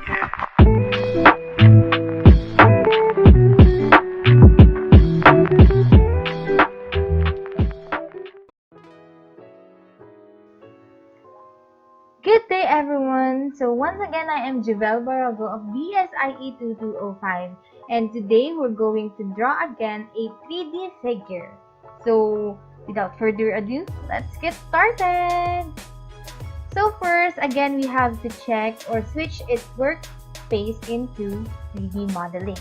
Good day everyone! So once again I am Javel Barago of BSIE 2205 and today we're going to draw again a 3D figure. So without further ado, let's get started! So first, again we have to check or switch its workspace into 3D modeling.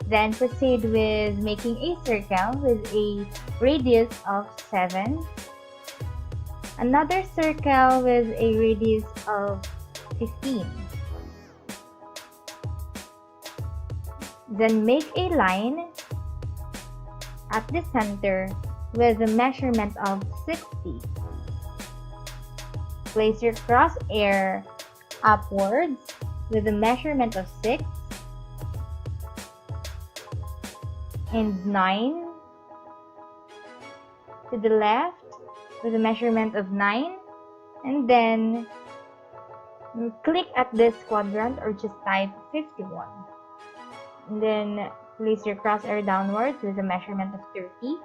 Then proceed with making a circle with a radius of 7. Another circle with a radius of 15. Then make a line at the center with a measurement of 60. Place your crosshair upwards with a measurement of 6 and 9 to the left with a measurement of 9, and then click at this quadrant or just type 51, and then place your crosshair downwards with a measurement of 30,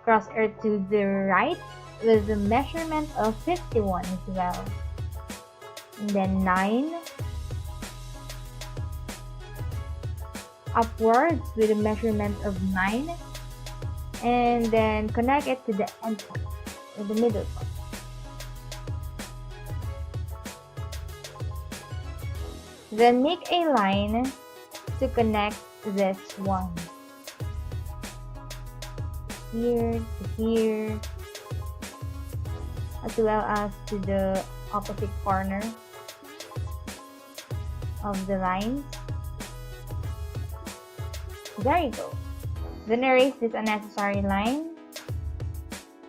crosshair to the right with a measurement of 51 as well, and then 9 upwards with a measurement of 9, and then connect it to the end point, or the middle point. Then make a line to connect this one. Here to here, as well as to the opposite corner of the lines. There you go. Then erase this unnecessary line,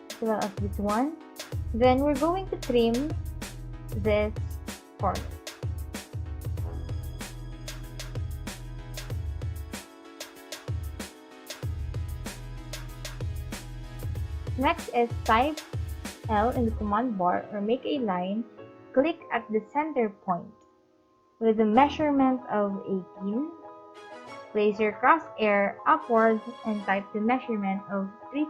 as well as this one. Then we're going to trim this corner. Next is type L in the command bar or make a line, click at the center point with a measurement of 18. Place your crosshair upwards and type the measurement of 3.5.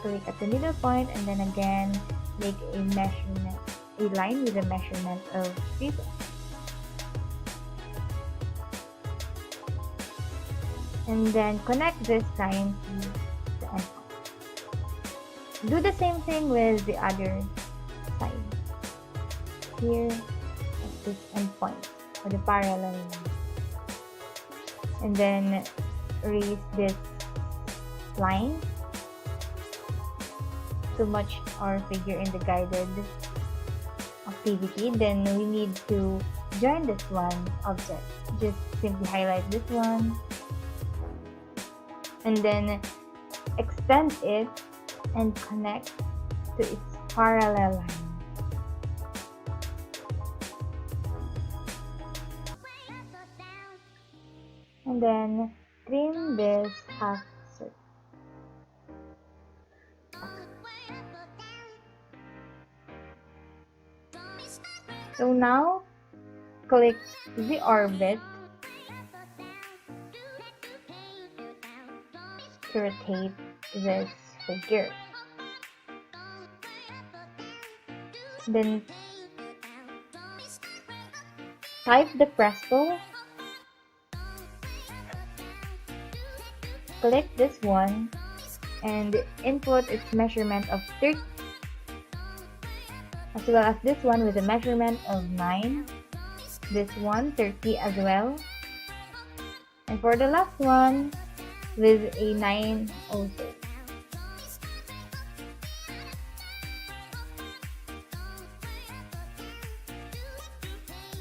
Click at the middle point and then again make a line with a measurement of 3.5. And then connect this line to the end point. Do the same thing with the other side. Here at this end point, or the parallel line. And then erase this line to match our figure in the guided activity. Then we need to join this one object. Just simply highlight this one and then extend it and connect to its parallel line. And then trim this half circle. So now click the orbit to rotate this figure. Then type the presto. Click this one and input its measurement of 30, as well as this one with a measurement of 9, this one 30 as well, and for the last one with a 9 also.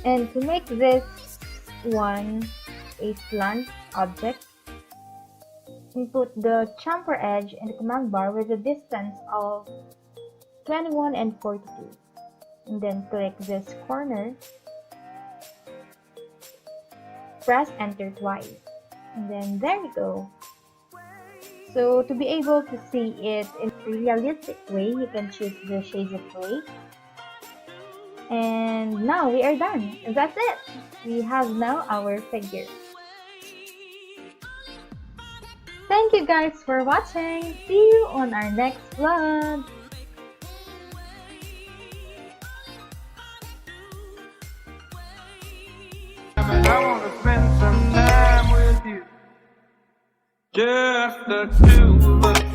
And to make this one a slant object, input the chamfer edge in the command bar with a distance of 21 and 42. And then click this corner, press enter twice, and then there you go. So to be able to see it in a realistic way, you can choose the shades of gray And now we are done. That's it. We have now our figure. Thank you guys for watching. See you on our next vlog. I wanna spend some time with you. Just the two of us.